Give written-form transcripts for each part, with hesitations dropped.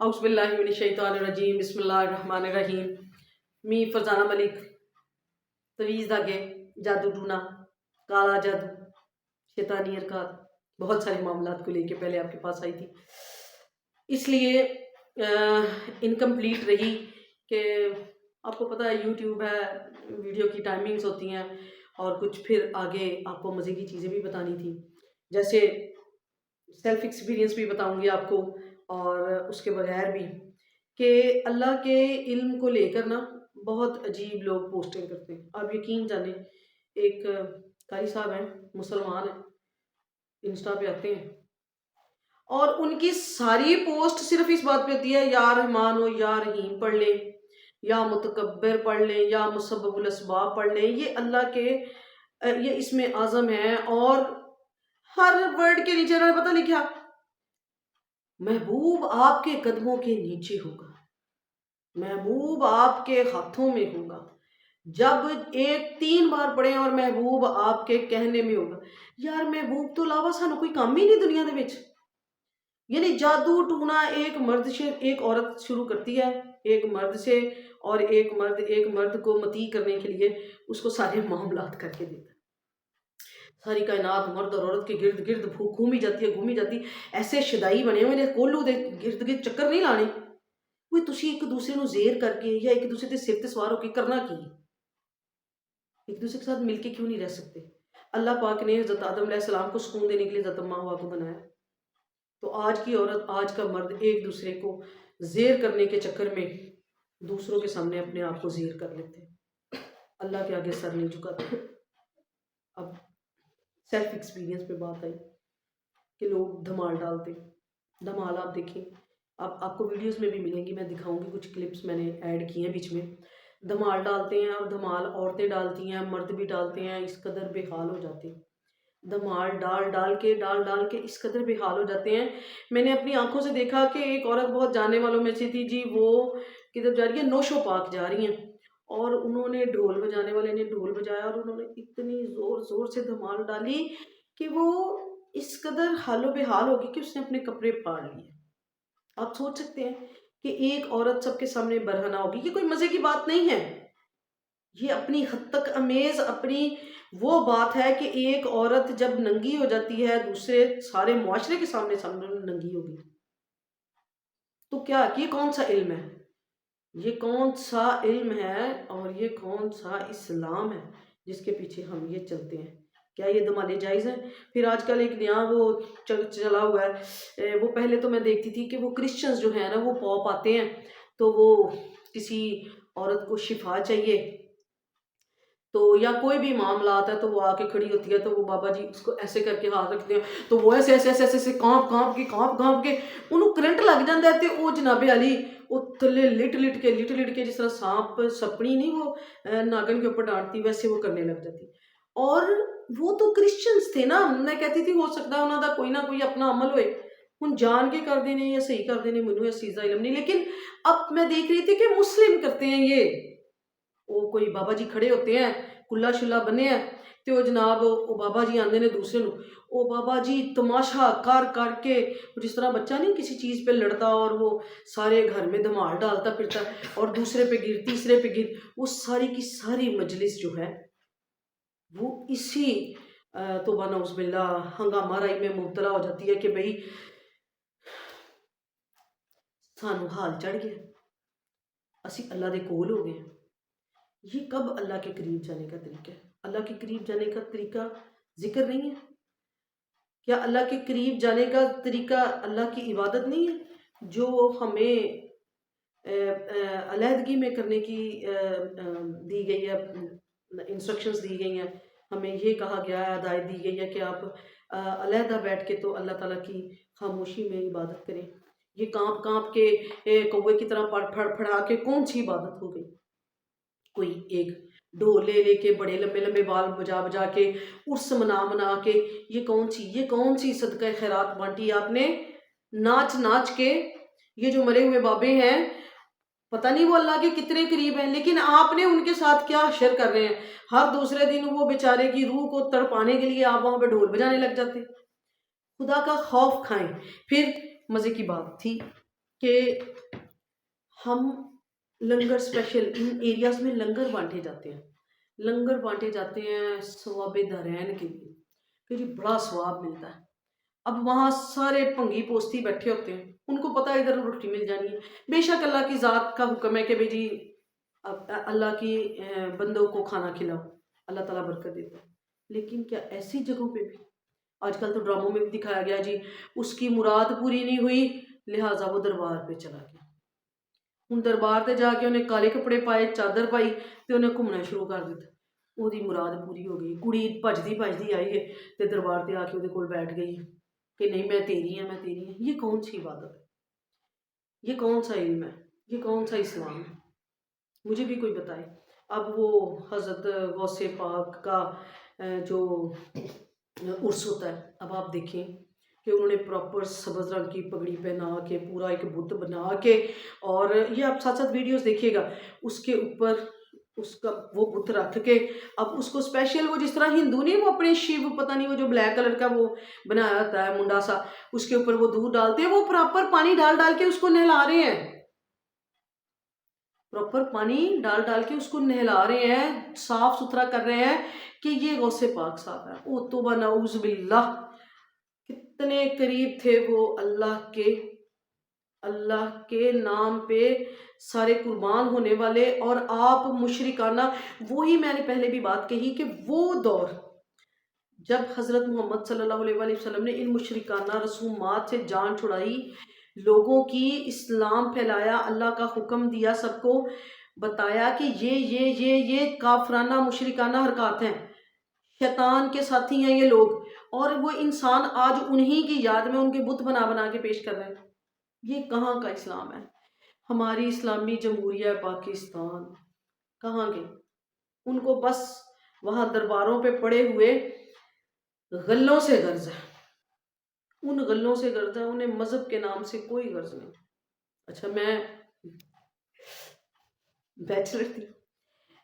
اعوذ باللہ من الشیطان الرجیم بسم اللہ الرحمن الرحیم۔ می فرزانہ ملک، تویز دھاگے، جادو ٹونا، کالا جادو، شیطانی حرکات، بہت سارے معاملات کو لے کے پہلے آپ کے پاس آئی تھی، اس لیے انکمپلیٹ رہی کہ آپ کو پتہ ہے یوٹیوب ہے، ویڈیو کی ٹائمنگز ہوتی ہیں اور کچھ پھر آگے آپ کو مزے کی چیزیں بھی بتانی تھی، جیسے سیلف ایکسپیرینس بھی بتاؤں گی آپ کو، اور اس کے بغیر بھی کہ اللہ کے علم کو لے کر نا بہت عجیب لوگ پوسٹنگ کرتے ہیں۔ آپ یقین جانیں، ایک قاری صاحب ہیں، مسلمان ہیں، انسٹا پہ آتے ہیں اور ان کی ساری پوسٹ صرف اس بات پہ ہوتی ہے یا رحمان ہو یا رحیم پڑھ لیں، یا متکبر پڑھ لیں، یا مسبب الاسباب پڑھ لیں، یہ اللہ کے یہ اسم اعظم ہے، اور ہر ورڈ کے نیچے انہوں نے پتہ لکھا محبوب آپ کے قدموں کے نیچے ہوگا، محبوب آپ کے ہاتھوں میں ہوگا، جب ایک 3 بار پڑھیں اور محبوب آپ کے کہنے میں ہوگا۔ یار محبوب تو علاوہ سانو کوئی کام ہی نہیں دنیا دے وچ، یعنی جادو ٹونا ایک مرد سے ایک عورت شروع کرتی ہے، ایک مرد سے، اور ایک مرد کو مطیع کرنے کے لیے اس کو سارے معاملات کر کے دیتا ہے۔ ساری کائنات مرد اور عورت کے گرد گرد گھومی جاتی، ایسے شدائی بنے ہوئے نے کولو دے گرد گرد چکر نہیں لانے، کوئی تسی ایک دوسرے نو زیر کر کے یا ایک دوسرے دے سر تے سوار ہو کے کرنا کی ہے؟ ایک دوسرے کے ساتھ مل کے کیوں نہیں رہ سکتے؟ اللہ پاک نے حضرت آدم علیہ السلام کو سکون دینے کے لیے حضرت اماں ہوا کو بنایا، تو آج کی عورت، آج کا مرد ایک دوسرے کو زیر کرنے کے چکر میں دوسروں کے سامنے اپنے آپ کو زیر کر لیتے ہیں، اللہ کے آگے سر نہیں جھکاتے۔ اب سیلف ایکسپیرینس پہ بات آئی کہ لوگ دھمال ڈالتے ہیں، دھمال آپ دیکھیں، آپ کو ویڈیوز میں بھی ملیں گی، میں دکھاؤں گی، کچھ کلپس میں نے ایڈ کی ہیں بیچ میں، دھمال ڈالتے ہیں، اور دھمال عورتیں ڈالتی ہیں، مرد بھی ڈالتے ہیں، اس قدر بے حال ہو جاتے ہیں، دھمال ڈال کے اس قدر بے حال ہو جاتے ہیں۔ میں نے اپنی آنکھوں سے دیکھا کہ ایک عورت بہت جانے والوں میں سے تھی جی، وہ کدھر جا رہی ہے، نوشو پاک جا رہی ہیں، اور انہوں نے ڈھول بجانے والے نے ڈھول بجایا اور انہوں نے اتنی زور زور سے دھمال ڈالی کہ وہ اس قدر حال و بے حال ہوگی کہ اس نے اپنے کپڑے پھاڑ لیے۔ آپ سوچ سکتے ہیں کہ ایک عورت سب کے سامنے برہنہ ہوگی، یہ کوئی مزے کی بات نہیں ہے، یہ اپنی حد تک امیز اپنی وہ بات ہے کہ ایک عورت جب ننگی ہو جاتی ہے دوسرے سارے معاشرے کے سامنے ننگی ہوگی، تو کیا یہ کون سا علم ہے؟ یہ کون سا علم ہے اور یہ کون سا اسلام ہے جس کے پیچھے ہم یہ چلتے ہیں؟ کیا یہ دھمالے جائز ہیں؟ پھر آج کل ایک نیا وہ چلا ہوا ہے، وہ پہلے تو میں دیکھتی تھی کہ وہ کرسچنز جو ہیں نا، وہ پوپ آتے ہیں تو وہ کسی عورت کو شفا چاہیے تو یا کوئی بھی معاملات ہے تو وہ آ کے کھڑی ہوتی ہے تو وہ بابا جی اس کو ایسے کر کے ہاتھ رکھتے ہیں تو وہ ایسے کانپ کے انہوں کرنٹ لگ جاتا ہے، تو وہ جناب علی وہ تھلے لٹ کے جس طرح سانپ سپنی نہیں وہ ناگن کے اوپر ڈانٹتی ویسے وہ کرنے لگ جاتی۔ اور وہ تو کرسچنز تھے نا، میں کہتی تھی ہو سکتا ہے انہوں دا کوئی نہ کوئی اپنا عمل ہوئے، ان جان کے کر دینے یا صحیح کر دینے، منو اس چیز کا علم نہیں، لیکن اب میں دیکھ رہی تھی کہ مسلم کرتے ہیں یہ، وہ کوئی بابا جی کھڑے ہوتے ہیں کلا شلا بنے ہیں تو وہ جناب وہ بابا جی آندے نے دوسرے نو، وہ بابا جی تماشا کر کے جس طرح بچہ نہیں کسی چیز پہ لڑتا اور وہ سارے گھر میں دھمال ڈالتا پھرتا اور دوسرے پہ گر تیسرے پہ گر، وہ ساری کی ساری مجلس جو ہے وہ اسی توبہ نعوذ باللہ ہنگامہ رائی میں مبتلا ہو جاتی ہے کہ بھئی سانو حال چڑھ گیا، اسی اللہ دے کول ہو گئے۔ یہ کب اللہ کے قریب جانے کا طریقہ ہے؟ اللہ کے قریب جانے کا طریقہ ذکر نہیں ہے؟ کیا اللہ کے قریب جانے کا طریقہ اللہ کی عبادت نہیں ہے جو ہمیں علیحدگی میں کرنے کی دی گئی ہے، انسٹرکشنز دی گئی ہیں، ہمیں یہ کہا گیا ہے، ہدایت دی گئی ہے کہ آپ علیحدہ بیٹھ کے تو اللہ تعالیٰ کی خاموشی میں عبادت کریں۔ یہ کانپ کے کوے کی طرح پھڑا کے کون سی عبادت ہو گئی؟ کوئی ایک ڈھول لے کے بڑے لمبے لمبے بال بجا کے عرس منا کے یہ کون سی صدقہ خیرات بانٹی آپ نے ناچ کے؟ یہ جو مرے ہوئے بابے ہیں پتہ نہیں وہ اللہ کے کتنے قریب ہیں، لیکن آپ نے ان کے ساتھ کیا حشر کر رہے ہیں؟ ہر دوسرے دن وہ بیچارے کی روح کو تڑپانے کے لیے آپ وہاں پہ ڈھول بجانے لگ جاتے۔ خدا کا خوف کھائیں۔ پھر مزے کی بات تھی کہ ہم لنگر اسپیشل ان ایریاز میں لنگر بانٹے جاتے ہیں، لنگر بانٹے جاتے ہیں ثواب دارین کے لیے، کہ جی بڑا ثواب ملتا ہے۔ اب وہاں سارے بھنگی پوستی بیٹھے ہوتے ہیں، ان کو پتہ ہے ادھر روٹی مل جانی ہے۔ بے شک اللہ کی ذات کا حکم ہے کہ بھئی جی اللہ کی بندوں کو کھانا کھلاؤ، اللہ تعالیٰ برکت دیتا ہے، لیکن کیا ایسی جگہوں پہ بھی آج کل تو ڈراموں میں بھی دکھایا گیا جی اس کی مراد پوری نہیں ہوئی لہٰذا وہ دربار پہ چلا گیا، ہوں دربار تے جا کے انہیں کالے کپڑے پائے، چادر پائی تے انہیں گھومنا شروع کر دیتا، وہ مراد پوری ہو گئی، کڑی بھجتی آئی ہے تے دربار تے آ کے وہ کول بیٹھ گئی کہ نہیں میں تیری ہوں، میں تیری ہوں۔ یہ کون سی عبادت ہے؟ یہ کون سا علم ہے؟ یہ کون سا اسلام ہے؟ مجھے بھی کوئی بتائے۔ اب وہ حضرت غوث پاک کا جو عرس ہوتا ہے، اب آپ دیکھیں کہ انہوں نے پراپر سبز رنگ کی پگڑی پہنا کے پورا ایک بت بنا کے، اور یہ آپ ساتھ ساتھ ویڈیوز دیکھیے گا، اس کے اوپر اس کا وہ بت رکھ کے اب اس کو اسپیشل وہ جس طرح ہندو نہیں وہ اپنے شیو پتہ نہیں وہ جو بلیک کلر کا وہ بنایا ہوتا ہے منڈا سا، اس کے اوپر وہ دودھ ڈالتے ہیں، وہ پراپر پانی ڈال ڈال کے اس کو نہلا رہے ہیں، پراپر پانی ڈال ڈال کے اس کو نہلا رہے ہیں، صاف ستھرا کر رہے ہیں کہ یہ غوث پاک صاحب ہے۔ او توبہ نعوذ باللہ، کتنے قریب تھے وہ اللہ کے نام پہ سارے قربان ہونے والے، اور آپ مشرکانہ، وہی میں نے پہلے بھی بات کہی کہ وہ دور جب حضرت محمد صلی اللہ علیہ وسلم نے ان مشرکانہ رسومات سے جان چھڑائی، لوگوں کی اسلام پھیلایا، اللہ کا حکم دیا، سب کو بتایا کہ یہ کافرانہ مشرکانہ حرکات ہیں، شیطان کے ساتھی ہیں یہ لوگ، اور وہ انسان آج انہی کی یاد میں ان کے بت بنا بنا کے پیش کر رہے ہیں۔ یہ کہاں کا اسلام ہے؟ ہماری اسلامی جمہوریہ پاکستان کہاں گئی؟ ان کو بس وہاں درباروں پہ پڑے ہوئے غلوں سے غرض ہے، ان غلوں سے غرض ہے، انہیں مذہب کے نام سے کوئی غرض نہیں۔ اچھا میں بیچلر تھی،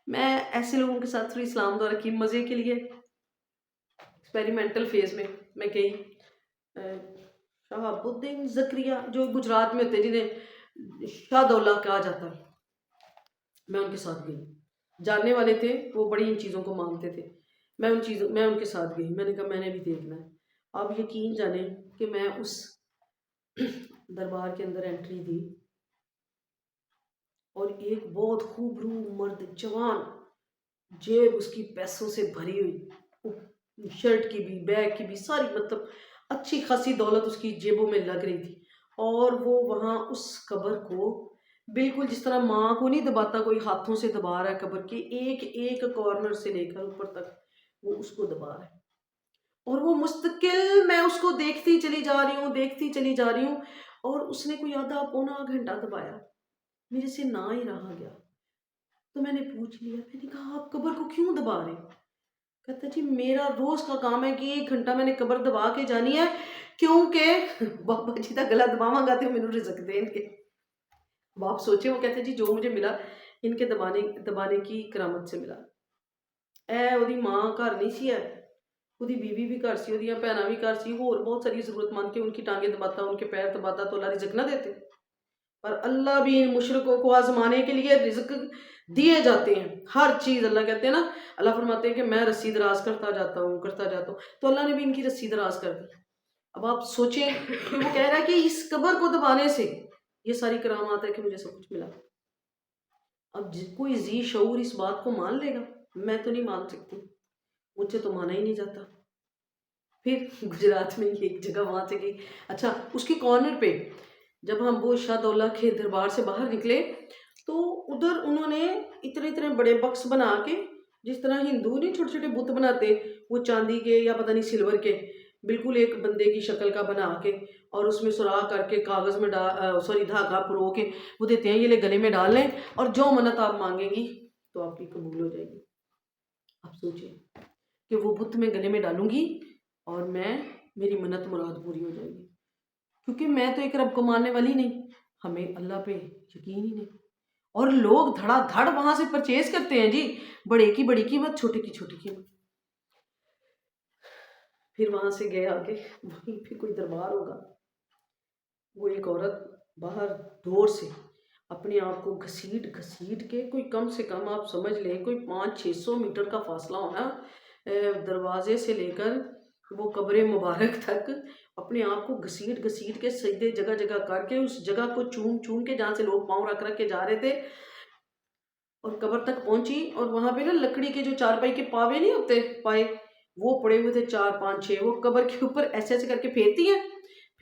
میں ایسے لوگوں کے ساتھ تھوڑی اسلام دورہ کی مزے کے لیے ایکسپیریمنٹل فیز میں گئی، شہاب الدین زکریہ جو گجرات میں ہوتے جنہیں شاہ دولہ کہا جاتا ہے، میں ان کے ساتھ گئی، جاننے والے تھے وہ بڑی ان چیزوں کو مانتے تھے، میں ان کے ساتھ گئی، میں نے کہا میں نے بھی دیکھنا ہے۔ آپ یقین جانیں کہ میں اس دربار کے اندر انٹری دی، اور ایک بہت خوبرو مرد جوان، جیب اس کی پیسوں سے بھری ہوئی، شرٹ کی بھی بیگ کی بھی ساری مطلب اچھی خاصی دولت اس کی جیبوں میں لگ رہی تھی، اور وہ وہاں اس قبر کو بالکل جس طرح ماں کو نہیں دباتا کوئی ہاتھوں سے دبا رہا ہے، قبر کے ایک ایک کارنر سے لے کر اوپر تک وہ اس کو دبا رہا ہے، اور وہ مستقل میں اس کو دیکھتی چلی جا رہی ہوں، اور اس نے کوئی آدھا پونا گھنٹہ دبایا، میرے سے نہ ہی رہا گیا، تو میں نے پوچھ لیا، میں نے کہا آپ قبر کو کیوں دبا رہے ہیں؟ کہتا جی میرا روز کا کام ہے کہ 1 گھنٹہ میں نے قبر دبا کے جانی ہے، کیونکہ بابا جی کا گلا دباواں گا تے مینوں رزق دین گے۔ اب آپ سوچیں، وہ کہتے جی جو مجھے ملا ان کے دبانے کی کرامت سے ملا، اے وہ دی ماں گھر نہیں سی ہے، وہ دی بیوی بھی گھر سی، وہ دیاں بھیناں بھی گھر سی، اور بہت ساری ضرورت مند کے ان کی ٹانگیں دباتا، ان کے پیر دباتا تو اللہ رزق نہ دیتے؟ پر اللہ بھی ان مشرکوں کو آزمانے کے لیے رزق دیے جاتے ہیں، ہر چیز اللہ کہتے ہیں نا، اللہ فرماتے ہیں کہ میں رسی دراز کرتا جاتا ہوں، تو اللہ نے بھی ان کی رسی دراز کر دی۔ اب آپ سوچیں کہ وہ کہہ رہا ہے کہ اس قبر کو دبانے سے یہ ساری کرامات ہے کہ مجھے سب کچھ ملا۔ اب کوئی ذی شعور اس بات کو مان لے گا؟ میں تو نہیں مان سکتی، مجھ سے تو مانا ہی نہیں جاتا۔ پھر گجرات میں یہ ایک جگہ وہاں سے گئی، اچھا اس کی کارنر پہ جب ہم وہ شاہ دولہ کے دربار سے باہر نکلے تو ادھر انہوں نے اتنے بڑے بکس بنا کے، جس طرح ہندو نہیں چھوٹے چھوٹے بت بناتے وہ چاندی کے یا پتہ نہیں سلور کے، بالکل ایک بندے کی شکل کا بنا کے، اور اس میں سوراخ کر کے کاغذ میں دھاگا پرو کے وہ دیتے ہیں، یہ لے گلے میں ڈال لیں اور جو منت آپ مانگیں گی تو آپ کی قبول ہو جائے گی۔ آپ سوچیں کہ وہ بت میں گلے میں ڈالوں گی اور میری منت مراد پوری ہو جائے گی، کیونکہ میں تو ایک رب کو ماننے والی نہیں، ہمیں اللہ پہ یقین ہی نہیں، اور لوگ دھڑا دھڑ وہاں سے پرچیز کرتے ہیں جی، بڑے کی بڑی قیمت، چھوٹے کی چھوٹی قیمت۔ پھر وہاں سے گئے آگے، وہیں پہ کوئی دربار ہوگا، وہ ایک عورت باہر دور سے اپنے آپ کو گھسیٹ گھسیٹ کے، کوئی کم سے کم آپ سمجھ لیں کوئی 500-600 میٹر کا فاصلہ ہونا، دروازے سے لے کر وہ قبر مبارک تک، اپنے آپ کو گھسیٹ گھسیٹ کے سجدے جگہ جگہ کر کے، اس جگہ کو چوم چوم کے جہاں سے لوگ پاؤں رکھ رکھ کے جا رہے تھے، اور قبر تک پہنچی، اور وہاں پہ نا لکڑی کے جو چارپائی کے پاوے نہیں ہوتے، پائے وہ پڑے ہوئے تھے 4 5 6، وہ قبر کے اوپر ایسے ایسے کر کے پھیرتی ہیں،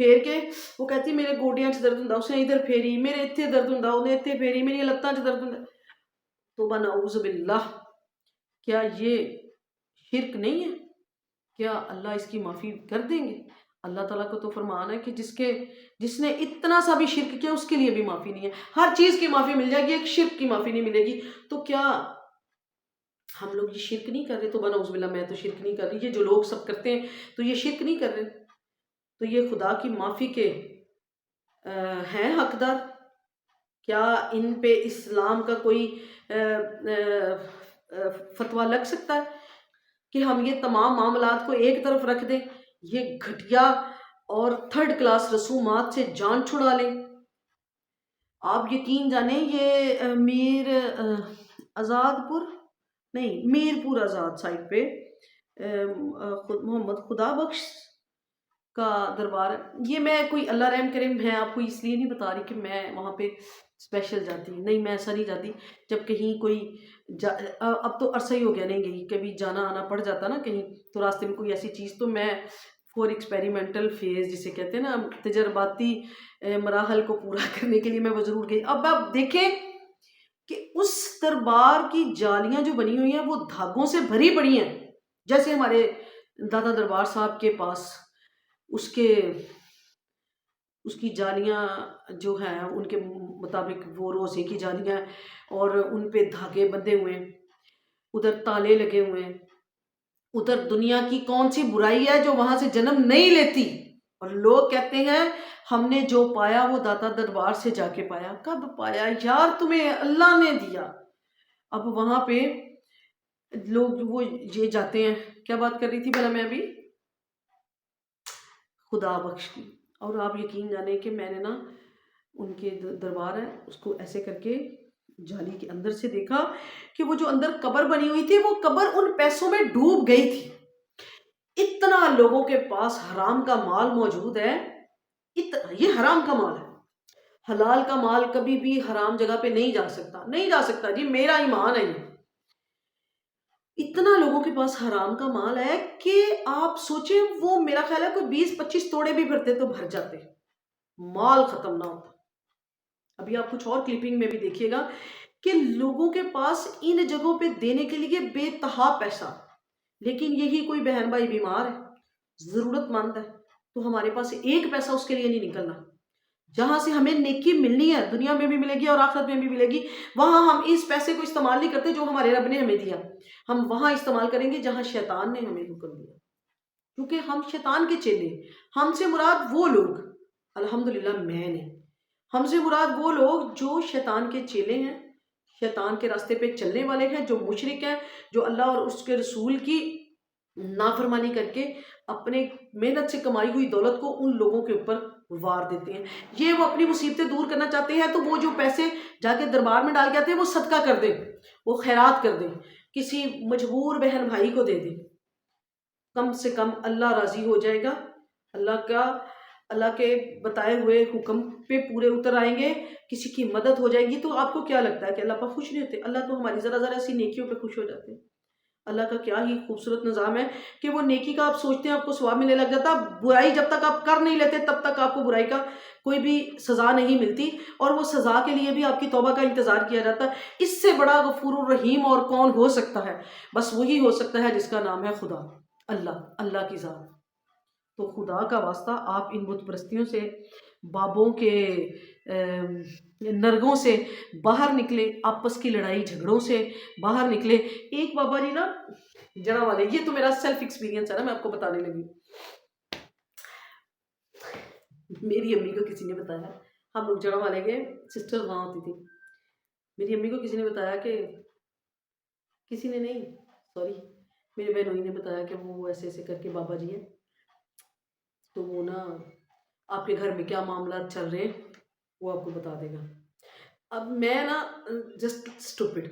پھیر کے وہ کہتی میرے گوڈیاں چ درد ہوندا، اس نے ادھر پھیری، میرے اتنے درد ہوندا، انہیں اتنے پھیری، میری لتاں چ درد ہوندا۔ توبہ نعوذ باللہ، کیا یہ شرک نہیں ہے؟ کیا اللہ اس کی معافی کر دیں گے؟ اللہ تعالیٰ کو تو فرمان ہے کہ جس نے اتنا سا بھی شرک کیا اس کے لیے بھی معافی نہیں ہے، ہر چیز کی معافی مل جائے گی، ایک شرک کی معافی نہیں ملے گی۔ تو کیا ہم لوگ یہ شرک نہیں کر رہے؟ تو بنعوذ باللہ، میں تو شرک نہیں کر رہی، یہ جو لوگ سب کرتے ہیں تو یہ شرک نہیں کر رہے؟ تو یہ خدا کی معافی کے ہیں حقدار؟ کیا ان پہ اسلام کا کوئی فتویٰ لگ سکتا ہے کہ ہم یہ تمام معاملات کو ایک طرف رکھ دیں، یہ گھٹیا اور تھرڈ کلاس رسومات سے جان چھڑا لیں؟ آپ یقین جانیں، یہ میر آزاد پور نہیں، میر پور آزاد سائڈ پہ محمد خدا بخش کا دربار ہے۔ یہ میں کوئی اللہ رحم کرے، میں آپ کو اس لیے نہیں بتا رہی کہ میں وہاں پہ اسپیشل جاتی، نہیں میں ایسا نہیں جاتی۔ جب کہیں کوئی اب تو عرصہ ہی ہو گیا نہیں گئی، کبھی جانا آنا پڑ جاتا نا کہیں، تو راستے میں کوئی ایسی چیز، تو میں فور ایکسپیریمنٹل فیز جسے کہتے ہیں نا، تجرباتی مراحل کو پورا کرنے کے لیے میں وہ ضرور گئی۔ اب آپ دیکھیں کہ اس دربار کی جالیاں جو بنی ہوئی ہیں وہ دھاگوں سے بھری پڑی ہیں، جیسے ہمارے دادا دربار صاحب کے پاس اس کی جالیاں جو ہیں ان کے مطابق وہ روزے کی جالیاں ہیں، اور ان پہ دھاگے بندھے ہوئے ہیں، ادھر تالے لگے ہوئے ہیں، ادھر دنیا کی کون سی برائی ہے جو وہاں سے جنم نہیں لیتی، اور لوگ کہتے ہیں ہم نے جو پایا وہ داتا دربار سے جا کے پایا۔ کب پایا یار؟ تمہیں اللہ نے دیا۔ اب وہاں پہ لوگ وہ یہ جاتے ہیں، کیا بات کر رہی تھی بھلا میں ابھی؟ خدا بخش کی۔ اور آپ یقین جانیں کہ میں نے نا ان کے دربار ہے اس کو ایسے کر کے جالی کے اندر سے دیکھا کہ وہ جو اندر قبر بنی ہوئی تھی وہ قبر ان پیسوں میں ڈوب گئی تھی۔ اتنا لوگوں کے پاس حرام کا مال موجود ہے، یہ حرام کا مال ہے، حلال کا مال کبھی بھی حرام جگہ پہ نہیں جا سکتا، نہیں جا سکتا جی، میرا ایمان ہے یہ۔ اتنا لوگوں کے پاس حرام کا مال ہے کہ آپ سوچیں، وہ میرا خیال ہے کوئی 20-25 توڑے بھی بھرتے تو بھر جاتے، مال ختم نہ ہوتا۔ ابھی آپ کچھ اور کلپنگ میں بھی دیکھیے گا کہ لوگوں کے پاس ان جگہوں پہ دینے کے لیے بے تہا پیسہ، لیکن یہی کوئی بہن بھائی بیمار ہے، ضرورت مند ہے، تو ہمارے پاس ایک پیسہ اس کے لیے نہیں نکلنا۔ جہاں سے ہمیں نیکی ملنی ہے، دنیا میں بھی ملے گی اور آخرت میں بھی ملے گی، وہاں ہم اس پیسے کو استعمال نہیں کرتے جو ہمارے رب نے ہمیں دیا، ہم وہاں استعمال کریں گے جہاں شیطان نے ہمیں حکم دیا، کیونکہ ہم شیطان کے چیلے ہیں۔ ہم سے مراد وہ لوگ، الحمدللہ میں نے، ہم سے مراد وہ لوگ جو شیطان کے چیلے ہیں، شیطان کے راستے پہ چلنے والے ہیں، جو مشرک ہیں، جو اللہ اور اس کے رسول کی نافرمانی کر کے اپنے محنت سے کمائی ہوئی دولت کو ان لوگوں کے اوپر وار دیتے ہیں۔ یہ وہ اپنی مصیبتیں دور کرنا چاہتے ہیں تو وہ جو پیسے جا کے دربار میں ڈال کے آتے ہیں وہ صدقہ کر دیں، وہ خیرات کر دیں، کسی مجبور بہن بھائی کو دے دیں، کم سے کم اللہ راضی ہو جائے گا، اللہ کے بتائے ہوئے حکم پہ پورے اتر آئیں گے، کسی کی مدد ہو جائے گی۔ تو آپ کو کیا لگتا ہے کہ اللہ پاک خوش نہیں ہوتے؟ اللہ تو ہماری ذرا ذرا سی نیکیوں پہ خوش ہو جاتے ہیں۔ اللہ کا کیا ہی خوبصورت نظام ہے کہ وہ نیکی کا آپ سوچتے ہیں آپ کو ثواب ملنے لگ جاتا، برائی جب تک آپ کر نہیں لیتے تب تک آپ کو برائی کا کوئی بھی سزا نہیں ملتی، اور وہ سزا کے لیے بھی آپ کی توبہ کا انتظار کیا جاتا ہے۔ اس سے بڑا غفور الرحیم اور کون ہو سکتا ہے؟ بس وہی ہو سکتا ہے جس کا نام ہے خدا، اللہ کی ذات۔ تو خدا کا واسطہ آپ ان بت پرستیوں سے، بابوں کے نرگوں سے باہر نکلے، آپس کی لڑائی جھگڑوں سے باہر نکلے۔ ایک بابا جی نا جڑا والے، یہ تو میرا سیلف ایکسپیرینس ہے نا، میں آپ کو بتانے لگی، میری امی کو کسی نے بتایا، ہم لوگ جڑا والے گئے، سسٹر وہاں ہوتی تھی، میری امی کو کسی نے بتایا کہ، کسی نے نہیں، سوری، میرے بہنوئی نے بتایا کہ وہ ایسے ایسے کر کے بابا جی ہیں، تو وہ نا آپ کے گھر میں کیا معاملات چل رہے ہیں، وہ آپ کو بتا دے گا۔ اب میں نا جسٹ اسٹوپڈ،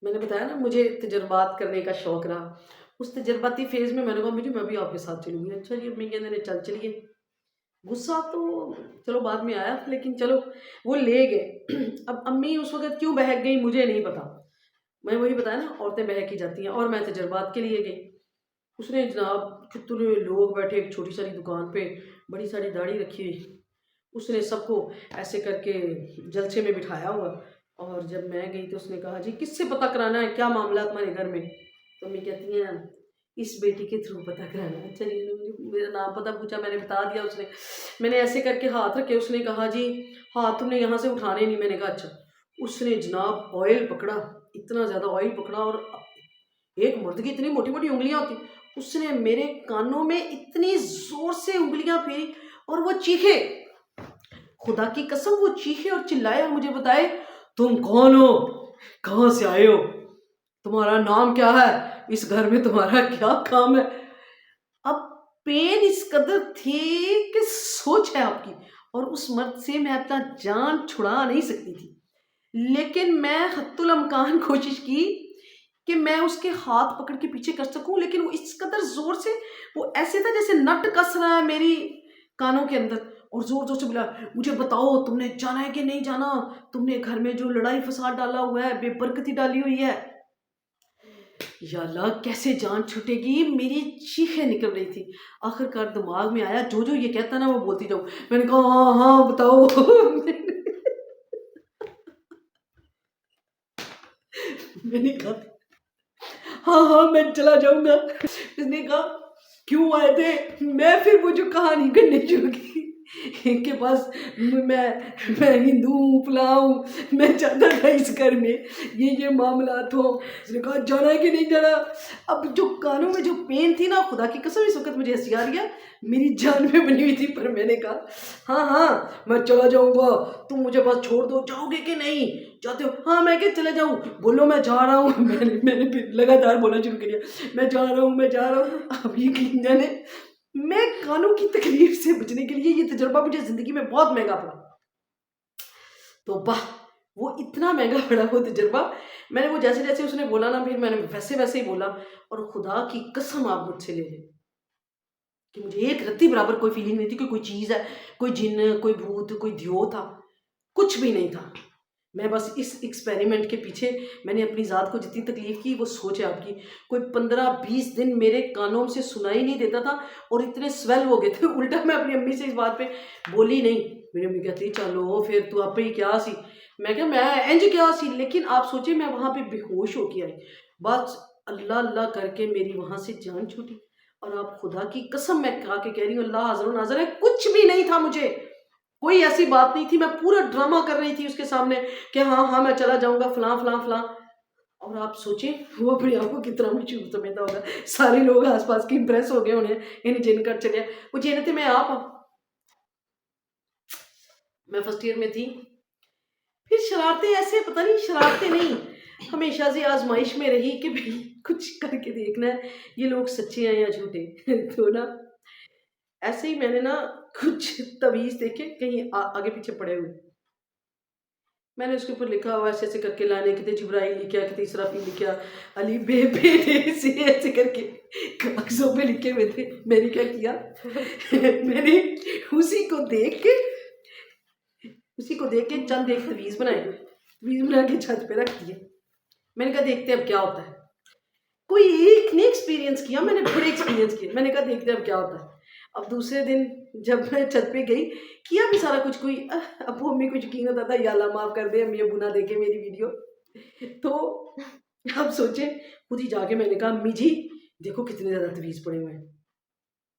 میں نے بتایا نا مجھے تجربات کرنے کا شوق رہا، اس تجرباتی فیز میں نے کہا مجھے میں بھی آپ کے ساتھ چلوں گی۔ اچھا جی، امی کہنے نے چل چلیے۔ غصہ تو چلو بعد میں آیا تھا، لیکن چلو وہ لے گئے۔ اب امی اس وقت کیوں بہک گئی مجھے نہیں پتا، میں وہی بتایا نا عورتیں بہک ہی جاتی ہیں، اور میں تجربات کے لیے گئی۔ اس نے جناب کتنے لوگ بیٹھے ایک چھوٹی ساری دکان پہ، بڑی ساری داڑھی رکھی ہوئی، اس نے سب کو ایسے کر کے جلسے میں بٹھایا ہوا، اور جب میں گئی تو اس نے کہا جی کس سے پتہ کرانا ہے، کیا معاملہ تمہارے گھر میں؟ تو امی کہتی ہیں اس بیٹی کے تھرو پتہ کرانا ہے۔ اچھا جی، میرا نام پتہ پوچھا، میں نے بتا دیا، اس نے میں نے ایسے کر کے ہاتھ رکھے، اس نے کہا جی ہاتھ تم نے یہاں سے اٹھانے نہیں، میں نے کہا اچھا۔ اس نے جناب آئل پکڑا، اتنا زیادہ آئل پکڑا، اور ایک مرد کی اتنی موٹی موٹی انگلیاں ہوتی، اس نے میرے کانوں میں اتنی زور سے انگلیاں پھیری، اور وہ چیخے، خدا کی قسم وہ چیخے اور چلائے اور مجھے بتائے تم کون ہو، کہاں سے آئے ہو، تمہارا نام کیا ہے، اس گھر میں تمہارا کیا کام ہے۔ اب پین اس قدر تھی کہ سوچ ہے آپ کی، اور اس مرد سے میں اپنا جان چھڑا نہیں سکتی تھی، لیکن میں حتی الامکان کوشش کی کہ میں اس کے ہاتھ پکڑ کے پیچھے کر سکوں، لیکن وہ اس قدر زور سے، وہ ایسے تھا جیسے نٹ کس رہا ہے میری کانوں کے اندر، اور زور زور سے بولا مجھے بتاؤ تم نے جانا ہے کہ نہیں جانا، تم نے گھر میں جو لڑائی فساد ڈالا ہوا ہے، بے برکتی ڈالی ہوئی ہے۔ یا اللہ کیسے جان چھٹے گی، میری چیخیں نکل رہی تھی۔ آخر کار دماغ میں آیا جو جو یہ کہتا نا وہ بولتی جاؤ، میں نے کہا ہاں ہاں بتاؤ۔ میں نے کہا ہاں ہاں میں چلا جاؤں گا۔ اس نے کہا کیوں آئے تھے؟ میں پھر وہ جو کہانی کرنے شروع کی کہ بس میں ہندو ہوں، فلاں ہوں، میں چاہتا تھا اس گھر میں یہ معاملات ہوں۔ اس نے کہا جانا ہے کہ نہیں جانا؟ اب جو کانوں میں جو پین تھی نا، خدا کی قسم اس وقت مجھے ہنسی آ رہی ہے، میری جان میں بنی ہوئی تھی، پر میں نے کہا ہاں ہاں میں چلا جاؤں گا، تم مجھے بس چھوڑ دو، جاؤ گے کہ نہیں جاتے ہو؟ ہاں میں کہ چلے جاؤں، بولو میں جا رہا ہوں۔ میں نے پھر لگاتار بولنا شروع کر دیا میں جا رہا ہوں میں جا رہا ہوں۔ اب یقین جانے میں کانوں کی تکلیف سے بچنے کے لیے، یہ تجربہ مجھے زندگی میں بہت مہنگا پڑا، تو وہ اتنا مہنگا پڑا وہ تجربہ، میں نے وہ جیسے جیسے اس نے بولا نا، پھر میں نے ویسے ویسے ہی بولا، اور خدا کی قسم آپ مجھ سے لے لیں کہ مجھے ایک رتی برابر کوئی فیلنگ نہیں تھی کہ کوئی چیز ہے، کوئی جن، کوئی بھوت، کوئی دیو تھا، کچھ بھی نہیں تھا۔ میں بس اس ایکسپیریمنٹ کے پیچھے میں نے اپنی ذات کو جتنی تکلیف کی وہ سوچ ہے آپ کی، کوئی 15-20 دن میرے کانوں سے سنائی نہیں دیتا تھا، اور اتنے سویل ہو گئے تھے، الٹا میں اپنی امی سے اس بات پہ بولی نہیں۔ میری امی کہتی چلو پھر تو آپ ہی کیا سی، میں کہا میں انج کیا سی، لیکن آپ سوچیں میں وہاں پہ بے ہوش ہو کے آئی، بس اللہ اللہ کر کے میری وہاں سے جان چھوٹی، اور آپ خدا کی قسم میں کہا کے کہہ رہی ہوں، اللہ حاضر و ناظر ہے، کچھ بھی نہیں تھا مجھے، کوئی ایسی بات نہیں تھی، میں پورا ڈرامہ کر رہی تھی اس کے سامنے کہ ہاں ہاں میں چلا جاؤں گا فلاں فلاں فلاں، اور آپ سوچیں وہ اپنے آپ کو کتنا مشہور سمجھتا ہوگا، سارے لوگ آس پاس کی امپریس ہو گئے انہیں انہیں جن کر چلے، وہ جن تھے میں آپ ہوں۔ میں فرسٹ ایئر میں تھی، پھر شرارتیں ایسے پتہ نہیں، شرارتیں نہیں، ہمیشہ سے آزمائش میں رہی کہ بھئی کچھ کر کے دیکھنا ہے یہ لوگ سچے ہیں یا جھوٹے۔ تو نا ایسے ہی میں نے نا کچھ تعویذ دیکھے کہیں آگے پیچھے پڑے ہوئے، میں نے اس کے اوپر لکھا ہوا ایسے ایسے کر کے لانے، کتے جبرائیل لکھا، کتے اسرافیل لکھا، علی بے ایسے ایسے کر کے کاغذوں پہ لکھے ہوئے تھے۔ میں نے کیا کیا، میں نے اسی کو دیکھ کے چند ایک تعویذ بنا کے چھت پہ رکھ دیے۔ میں نے کہا دیکھتے اب کیا ہوتا ہے، کوئی ایک نہیں ایکسپیرینس کیا، میں نے بڑے ایکسپیرینس کیے، میں نے کہا دیکھتے اب کیا ہوتا ہے۔ اب دوسرے دن جب میں چھت پہ گئی، کیا بھی سارا کچھ، کوئی ابو امی کو یقین ہوتا تھا یا اللہ معاف کر دے امی ابو نہ دیکھے میری ویڈیو، تو اب سوچیں خود ہی جا کے میں نے کہا امی جی دیکھو کتنے زیادہ تعویذ پڑے ہوئے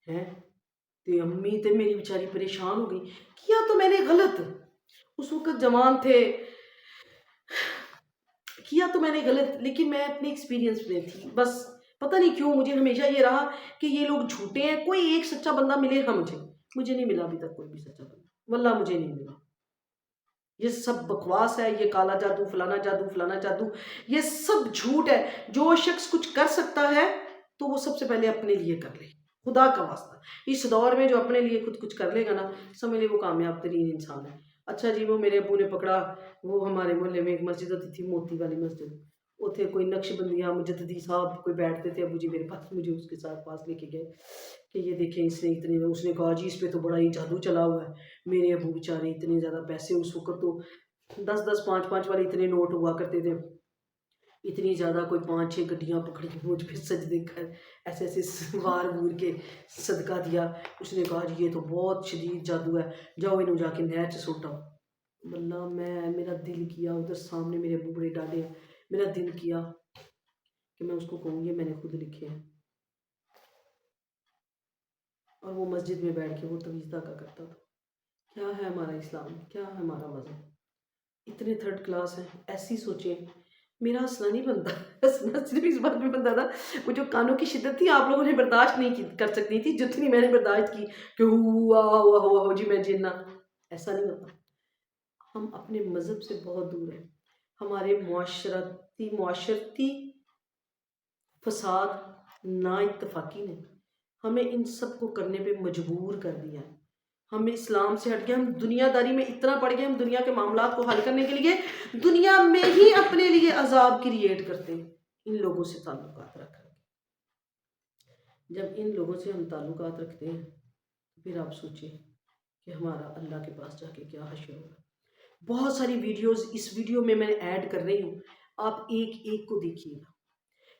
ہیں، تو امی تو میری بیچاری پریشان ہو گئی، کیا تو میں نے غلط، اس وقت جوان تھے، کیا تو میں نے غلط، لیکن میں اپنے ایکسپیرینس میں تھی، بس پتہ نہیں کیوں مجھے ہمیشہ یہ رہا کہ یہ لوگ جھوٹے ہیں، کوئی ایک سچا بندہ ملے گا مجھے نہیں ملا ابھی تک کوئی بھی سچا بندہ، واللہ مجھے نہیں ملا، یہ سب بکواس ہے، یہ کالا جادو فلانا جادو یہ سب جھوٹ ہے۔ جو شخص کچھ کر سکتا ہے تو وہ سب سے پہلے اپنے لیے کر لے، خدا کا واسطہ، اس دور میں جو اپنے لیے خود کچھ کر لے گا نا، سمجھ لے وہ کامیاب ترین انسان ہے۔ اچھا جی، وہ میرے ابو نے پکڑا، وہ ہمارے محلے میں ایک مسجد ہوتی تھی موتی والی مسجد، اتنے کوئی نقش بندیاں مجددی صاحب کوئی بیٹھتے تھے، ابو جی میرے پاس، مجھے اس کے ساتھ پاس لے کے گئے کہ یہ دیکھیں اس نے اتنے، اس نے کہا جی اس پہ تو بڑا ہی جادو چلا ہوا ہے. میرے ابو بیچارے اتنے زیادہ پیسے، اس وقت تو 10 10 5 5 والے اتنے نوٹ ہوا کرتے تھے، اتنی زیادہ، کوئی 5 6 گڈیاں پکڑی مجھ پہ سجدے کر، ایسے ایسے وار وور کے صدقہ دیا. اس نے کہا جی یہ تو بہت شدید جادو ہے، جاؤ انہوں جا کے نہر چ سوٹا. واللہ میرا دل کیا ادھر سامنے میرے ابو بڑے ڈاڈے ہیں، میرا دل کیا کہ میں اس کو کہوں یہ میں نے خود لکھے ہیں. اور وہ مسجد میں بیٹھ کے وہ تویز دھاگا کرتا تھا. کیا ہے ہمارا اسلام، کیا ہے ہمارا مذہب، اتنے تھرڈ کلاس ہیں. ایسی سوچیں، میرا ہنسنا نہیں بنتا، ہنسنا صرف اس بات میں بنتا تھا وہ جو کانوں کی شدت تھی آپ لوگوں نے برداشت نہیں کر سکتی تھی جتنی میں نے برداشت کی کہ ہوا ہوا ہوا ہو جی میں جننا. ایسا نہیں ہوتا. ہم اپنے مذہب سے بہت دور ہیں. ہمارے معاشرتی فساد، نا اتفاقی نے ہمیں ان سب کو کرنے پہ مجبور کر دیا ہے. ہم اسلام سے ہٹ گئے، ہم دنیا داری میں اتنا پڑ گئے، ہم دنیا کے معاملات کو حل کرنے کے لیے دنیا میں ہی اپنے لیے عذاب کریٹ کرتے ہیں ان لوگوں سے تعلقات رکھ رکھ. جب ان لوگوں سے ہم تعلقات رکھتے ہیں پھر آپ سوچیں کہ ہمارا اللہ کے پاس جا کے کیا حشر ہوگا. بہت ساری ویڈیوز اس ویڈیو میں میں ایڈ کر رہی ہوں، آپ ایک ایک کو دیکھیے گا،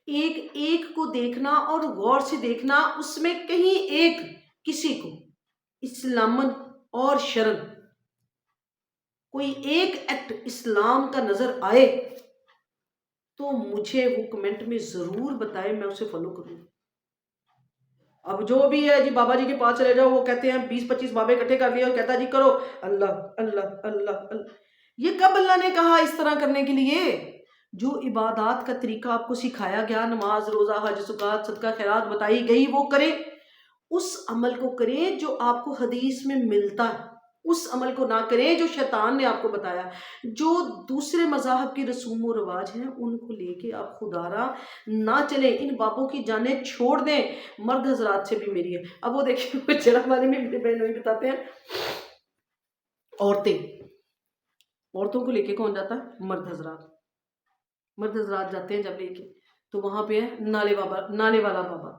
ایک ایک کو دیکھنا اور غور سے دیکھنا. اس میں کہیں ایک کسی کو اسلامن اور شرن کوئی ایک ایکٹ اسلام کا نظر آئے تو مجھے وہ کمنٹ میں ضرور بتائے، میں اسے فالو کروں. اب جو بھی ہے جی بابا جی کے پاس چلے جاؤ، وہ کہتے ہیں 20 25 بابے اکٹھے کر لیے اور کہتا ہے جی کرو اللہ اللہ اللہ اللہ. یہ کب اللہ نے کہا اس طرح کرنے کے لیے؟ جو عبادات کا طریقہ آپ کو سکھایا گیا، نماز روزہ حج زکوٰۃ صدقہ خیرات بتائی گئی، وہ کریں. اس عمل کو کریں جو آپ کو حدیث میں ملتا ہے، اس عمل کو نہ کریں جو شیطان نے آپ کو بتایا. جو دوسرے مذاہب کی رسوم و رواج ہیں ان کو لے کے آپ خدارا نہ چلیں، ان بابوں کی جانیں چھوڑ دیں. مرد حضرات سے بھی میری ہے. اب وہ دیکھیں چرا والے میں میرے بہنوں بتاتے ہیں، عورتوں کو لے کے کون جاتا ہے؟ مرد حضرات. مرد حضرات جاتے ہیں جب لے کے تو وہاں پہ ہے نالے والا بابا.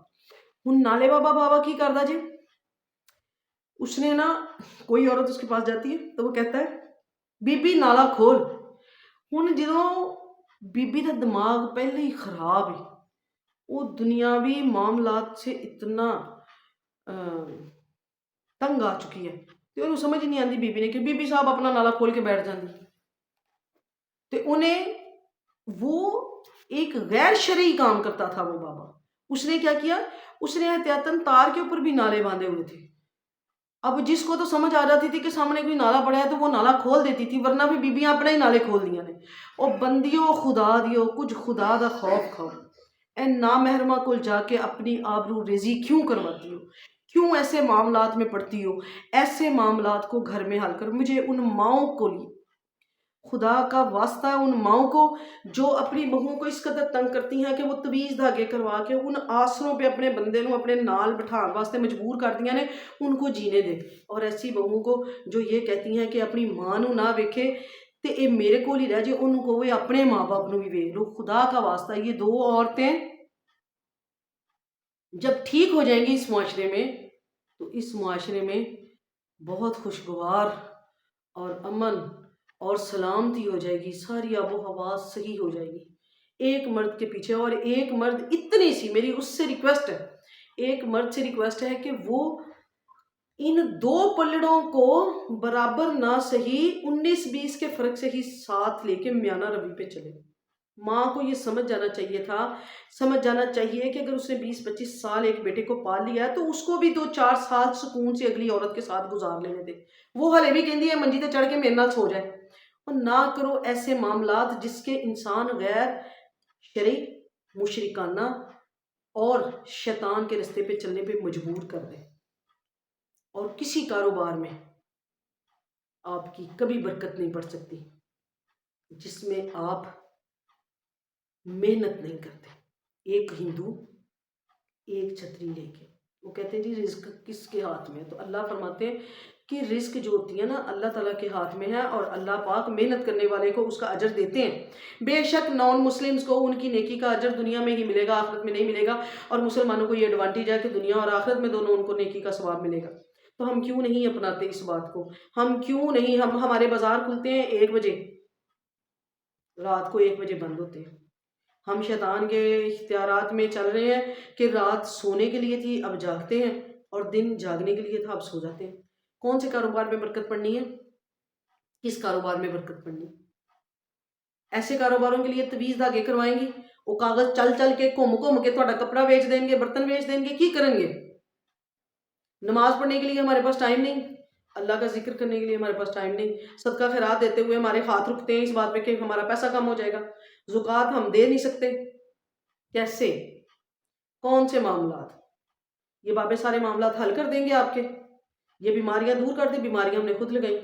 ہوں نالے بابا کی کردا جی، اس نے نا کوئی عورت اس کے پاس جاتی ہے تو وہ کہتا ہے بی بی نالا کھول. ہوں جدوں بی بی کا دماغ پہلے ہی خراب ہے، وہ دنیاوی معاملات سے اتنا تنگ آ چکی ہے کہ انہوں سمجھ نہیں آتی بی بی نے کہ بی بی صاحب اپنا نالا کھول کے بیٹھ جاتی. تو انہیں وہ ایک غیر شرعی کام کرتا تھا وہ بابا. اس نے کیا کیا، اس نے احتیاطاً تار کے اوپر بھی نالے باندھے ہوئے تھے. اب جس کو تو سمجھ آ جاتی تھی کہ سامنے کوئی نالا پڑا ہے تو وہ نالا کھول دیتی تھی، ورنہ بھی بیبیاں اپنے ہی نالے کھول دیا نے. اور بندیوں خدا دیو کچھ خدا دا خوف کھاؤ، اے نامحرمہ کو جا کے اپنی آبرو ریزی کیوں کرواتی ہو، کیوں ایسے معاملات میں پڑتی ہو؟ ایسے معاملات کو گھر میں حل کر. مجھے ان ماؤں کو لیے خدا کا واسطہ ہے، ان ماؤں کو جو اپنی بہوؤں کو اس قدر تنگ کرتی ہیں کہ وہ تویز دھاگے کروا کے ان آسروں پہ اپنے بندے نو اپنے نال بٹھان واسطے مجبور کر دیا نے، ان کو جینے دے. اور ایسی بہوؤں کو جو یہ کہتی ہیں کہ اپنی ماں نو نہ ویکھے تے اے میرے کو ہی رہ جائے، ان کو وہ اپنے ماں باپ نو بھی ویکھ لو. خدا کا واسطہ یہ دو عورتیں جب ٹھیک ہو جائیں گی اس معاشرے میں تو اس معاشرے میں بہت خوشگوار اور امن اور سلامتی ہو جائے گی، ساری آب و ہوا صحیح ہو جائے گی. ایک مرد کے پیچھے، اور ایک مرد اتنی سی میری اس سے ریکویسٹ ہے، ایک مرد سے ریکویسٹ ہے کہ وہ ان دو پلڑوں کو برابر نہ صحیح 19 20 کے فرق سے ہی ساتھ لے کے میانہ روی پہ چلے. ماں کو یہ سمجھ جانا چاہیے تھا، سمجھ جانا چاہیے کہ اگر اس نے 20 25 سال ایک بیٹے کو پال لیا ہے تو اس کو بھی 2 4 سال سکون سے اگلی عورت کے ساتھ گزار لینے دے. وہ ہلے بھی کہندی ہے منجی تے چڑھ کے میرے نال سو جائے. اور نہ کرو ایسے معاملات جس کے انسان غیر شرعی، مشرکانہ اور شیطان کے رستے پہ چلنے پہ مجبور کر دے. اور کسی کاروبار میں آپ کی کبھی برکت نہیں پڑ سکتی جس میں آپ محنت نہیں کرتے. ایک ہندو ایک چھتری لے کے، وہ کہتے ہیں جی رزق کس کے ہاتھ میں ہے؟ تو اللہ فرماتے ہیں کہ رزق جو ہوتی ہے نا اللہ تعالیٰ کے ہاتھ میں ہے، اور اللہ پاک محنت کرنے والے کو اس کا اجر دیتے ہیں۔ بے شک نان مسلمز کو ان کی نیکی کا اجر دنیا میں ہی ملے گا، آخرت میں نہیں ملے گا، اور مسلمانوں کو یہ ایڈوانٹیج ہے کہ دنیا اور آخرت میں دونوں ان کو نیکی کا ثواب ملے گا۔ تو ہم کیوں نہیں اپناتے اس بات کو؟ ہم کیوں نہیں، ہمارے بازار کھلتے ہیں 1 بجے، رات کو 1 بجے بند ہوتے ہیں۔ ہم شیطان کے اختیارات میں چل رہے ہیں کہ رات سونے کے لیے تھی اب جاگتے ہیں، اور دن جاگنے کے لیے تھا اب سو جاتے ہیں۔ کون سے کاروبار میں برکت پڑنی ہے؟ کس کاروبار میں برکت پڑنی ہے؟ ایسے کاروباروں کے لیے تویز دھاگے کروائیں گی، وہ کاغذ چل چل کے گھوم کے تھوڑا کپڑا بیچ دیں گے، برتن بیچ دیں گے، کی کریں گے؟ نماز پڑھنے کے لیے ہمارے پاس ٹائم نہیں، اللہ کا ذکر کرنے کے لیے ہمارے پاس ٹائم نہیں، صدقہ خیرات دیتے ہوئے ہمارے ہاتھ رکتے ہیں اس بات پہ کہ ہمارا پیسہ کم ہو جائے گا، زکوٰۃ ہم دے نہیں سکتے۔ کیسے؟ کون سے معاملات؟ یہ بابے سارے معاملات حل کر دیں گے آپ کے؟ یہ بیماریاں دور کر دیں؟ بیماریاں ہم نے خود لگائیں،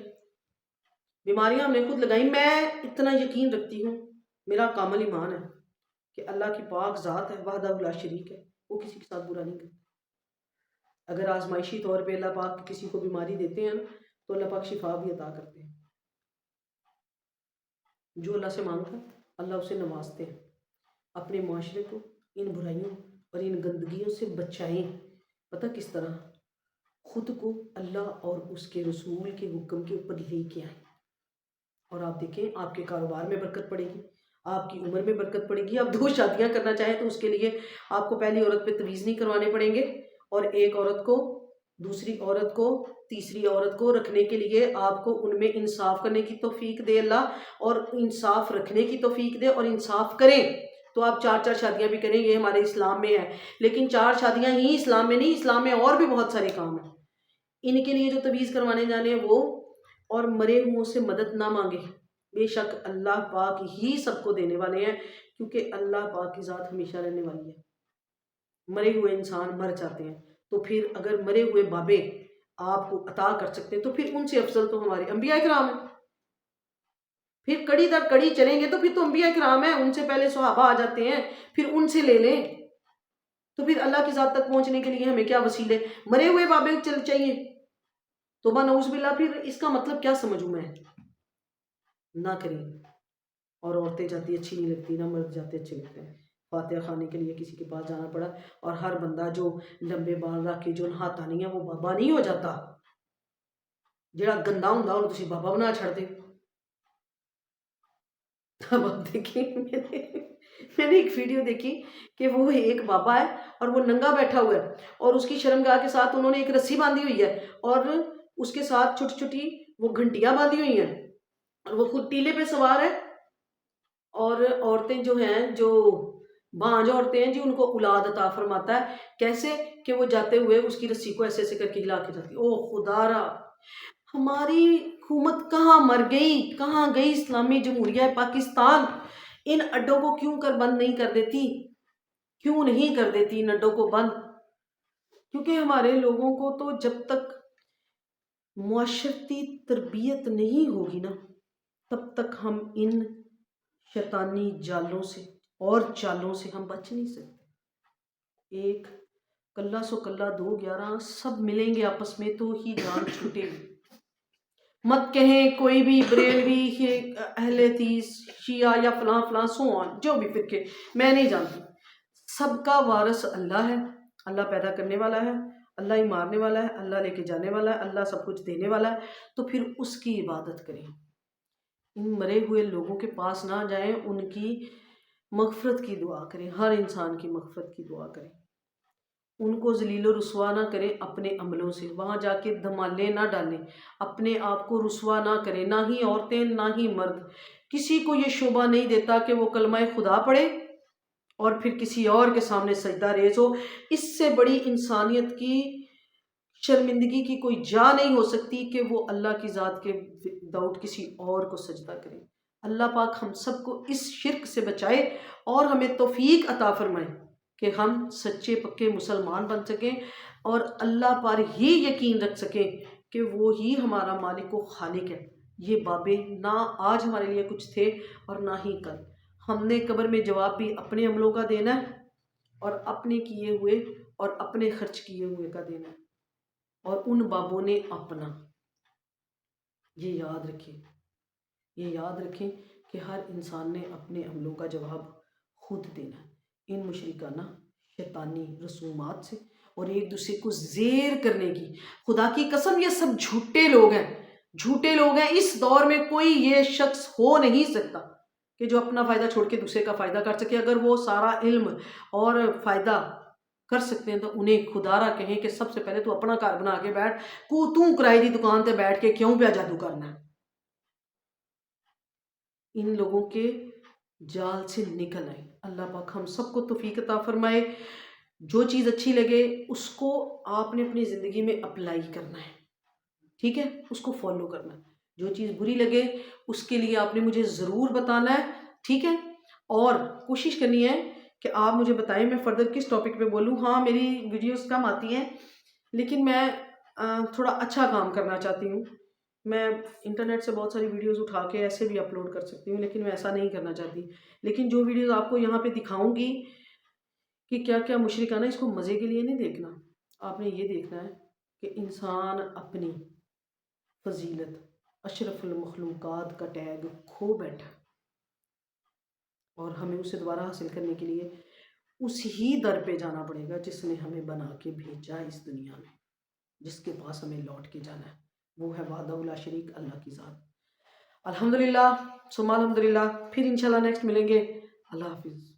بیماریاں ہم نے خود لگائیں۔ میں اتنا یقین رکھتی ہوں، میرا کامل ایمان ہے کہ اللہ کی پاک ذات ہے، وحدہ لا شریک ہے، وہ کسی کے ساتھ برا نہیں کرتا۔ اگر آزمائشی طور پہ اللہ پاک کسی کو بیماری دیتے ہیں نا تو اللہ پاک شفا بھی عطا کرتے ہیں۔ جو اللہ سے مانگتا ہے اللہ اسے نوازتے ہیں۔ اپنے معاشرے کو ان برائیوں اور ان گندگیوں سے بچائیں۔ پتہ کس طرح؟ خود کو اللہ اور اس کے رسول کے حکم کے اوپر لے کے آئیں، اور آپ دیکھیں آپ کے کاروبار میں برکت پڑے گی، آپ کی عمر میں برکت پڑے گی۔ آپ 2 شادیاں کرنا چاہیں تو اس کے لیے آپ کو پہلی عورت پہ تویز نہیں کروانے پڑیں گے، اور ایک عورت کو، دوسری عورت کو، تیسری عورت کو رکھنے کے لیے آپ کو ان میں انصاف کرنے کی توفیق دے اللہ، اور انصاف رکھنے کی توفیق دے، اور انصاف کریں تو آپ 4 شادیاں بھی کریں، یہ ہمارے اسلام میں ہے۔ لیکن 4 شادیاں ہی اسلام میں نہیں، اسلام میں اور بھی بہت سارے کام ہیں۔ ان کے لیے جو تویز کروانے جانے ہیں وہ، اور مرے ہوں سے مدد نہ مانگے، بے شک اللہ پاک ہی سب کو دینے والے ہیں، کیونکہ اللہ پاک کی ذات ہمیشہ رہنے والی ہے۔ مرے ہوئے انسان مر جاتے ہیں، تو پھر اگر مرے ہوئے بابے آپ کو عطا کر سکتے ہیں تو پھر ان سے افضل تو ہمارے انبیاء کرام ہیں۔ پھر کڑی در کڑی چلیں گے تو پھر تو انبیاء کرام ہیں، ان سے پہلے صحابہ آ جاتے ہیں، پھر ان سے لے لیں۔ تو پھر اللہ کی ذات تک پہنچنے کے لیے ہمیں کیا وسیلے؟ مرے ہوئے بابے چاہیے؟ توبہ نعوذ باللہ۔ پھر اس کا مطلب کیا سمجھوں میں؟ نہ کریں۔ اور عورتیں جاتی اچھی نہیں لگتی، نہ مرد جاتے اچھے لگتے ہیں۔ فاتحہ خانے کے لیے کسی کے پاس جانا پڑا، اور ہر بندہ جو لمبے بال رکھ کے جو نہاتا نہیں ہے وہ بابا نہیں ہو جاتا۔ جڑا گندا ہوں انہوں تسی بابا بنا چھڑ دے۔ اب آپ دیکھیں، میں نے ایک ویڈیو دیکھی کہ وہ ایک بابا ہے اور وہ ننگا بیٹھا ہوا ہے، اور اس کی شرمگاہ کے ساتھ انہوں نے ایک رسی باندھی ہوئی ہے، اور اس کے ساتھ چھوٹی چھوٹی وہ گھنٹیاں باندھی ہوئی ہیں، اور وہ خود ٹیلے پہ سوار ہے، اور عورتیں جو ہیں، جو بانج عورتیں ہیں جی، ان کو اولاد عطا فرماتا ہے۔ کیسے؟ کہ وہ جاتے ہوئے اس کی رسی کو ایسے ایسے کر کے ہلا کے جاتی۔ او خدا را، ہماری حکومت کہاں مر گئی، کہاں گئی اسلامی جمہوریہ پاکستان؟ ان اڈوں کو کیوں بند نہیں کر دیتی؟ کیوں نہیں کر دیتی ان اڈوں کو بند؟ کیونکہ ہمارے لوگوں کو تو جب تک معاشرتی تربیت نہیں ہوگی نا، تب تک ہم ان شیطانی جالوں سے اور چالوں سے ہم بچ نہیں سکتے۔ ایک کلہ سو کلہ 2 11 سب ملیں گے آپس میں تو ہی جان چھوٹے گی۔ مت کہیں کوئی بھی بریلوی، اہل حدیث، شیعہ یا فلاں فلاں سو آن، جو بھی فرقے، میں نہیں جانتی، سب کا وارث اللہ ہے۔ اللہ پیدا کرنے والا ہے، اللہ ہی مارنے والا ہے، اللہ لے کے جانے والا ہے، اللہ سب کچھ دینے والا ہے۔ تو پھر اس کی عبادت کریں، ان مرے ہوئے لوگوں کے پاس نہ جائیں، ان کی مغفرت کی دعا کریں، ہر انسان کی مغفرت کی دعا کریں، ان کو ذلیل و رسوا نہ کریں اپنے عملوں سے، وہاں جا کے دھمالے نہ ڈالیں، اپنے آپ کو رسوا نہ کریں، نہ ہی عورتیں نہ ہی مرد۔ کسی کو یہ شوبہ نہیں دیتا کہ وہ کلمہ خدا پڑھے اور پھر کسی اور کے سامنے سجدہ ریز ہو۔ اس سے بڑی انسانیت کی شرمندگی کی کوئی جا نہیں ہو سکتی کہ وہ اللہ کی ذات کے وداؤٹ کسی اور کو سجدہ کرے۔ اللہ پاک ہم سب کو اس شرک سے بچائے اور ہمیں توفیق عطا فرمائے کہ ہم سچے پکے مسلمان بن سکیں اور اللہ پر ہی یقین رکھ سکیں کہ وہ ہی ہمارا مالک و خالق ہے۔ یہ بابے نہ آج ہمارے لیے کچھ تھے اور نہ ہی کل۔ ہم نے قبر میں جواب بھی اپنے عملوں کا دینا ہے اور اپنے کیے ہوئے اور اپنے خرچ کیے ہوئے کا دینا ہے، اور ان بابوں نے اپنا۔ یہ یاد رکھیں، یہ یاد رکھیں کہ ہر انسان نے اپنے عملوں کا جواب خود دینا ہے۔ ان مشرکانہ شیطانی رسومات سے اور ایک دوسرے کو زیر کرنے کی، خدا کی قسم یہ سب جھوٹے لوگ ہیں، جھوٹے لوگ ہیں۔ اس دور میں کوئی یہ شخص ہو نہیں سکتا کہ جو اپنا فائدہ چھوڑ کے دوسرے کا فائدہ کر سکے۔ اگر وہ سارا علم اور فائدہ کر سکتے ہیں تو انہیں خدا را کہیں کہ سب سے پہلے تو اپنا گھر بنا کے بیٹھ، تو کرائی دی دکان تے بیٹھ کے کیوں پیا جادو کرنا ہے؟ ان لوگوں کے جال سے نکل آئے۔ اللہ پاک ہم سب کو توفیق عطا فرمائے۔ جو چیز اچھی لگے اس کو آپ نے اپنی زندگی میں اپلائی کرنا ہے، ٹھیک ہے، اس کو فالو کرنا ہے۔ جو چیز بری لگے اس کے لیے آپ نے مجھے ضرور بتانا ہے، ٹھیک ہے، اور کوشش کرنی ہے کہ آپ مجھے بتائیں میں فردر کس ٹاپک پہ بولوں۔ ہاں میری ویڈیوز کم آتی ہیں لیکن میں تھوڑا اچھا کام کرنا چاہتی ہوں۔ میں انٹرنیٹ سے بہت ساری ویڈیوز اٹھا کے ایسے بھی اپلوڈ کر سکتی ہوں لیکن میں ایسا نہیں کرنا چاہتی۔ لیکن جو ویڈیوز آپ کو یہاں پہ دکھاؤں گی کہ کیا کیا مشرکانہ، اس کو مزے کے لیے نہیں دیکھنا، آپ نے یہ دیکھنا ہے کہ انسان اپنی فضیلت اشرف المخلوقات کا ٹیگ کھو بیٹھا، اور ہمیں اسے دوبارہ حاصل کرنے کے لیے اس ہی در پہ جانا پڑے گا جس نے ہمیں بنا کے بھیجا اس دنیا میں، جس کے پاس ہمیں لوٹ کے جانا ہے، وہ ہے وحدہ لا شریک اللہ کی ذات۔ الحمدللہ ثم الحمدللہ، پھر انشاءاللہ نیکسٹ ملیں گے۔ اللہ حافظ۔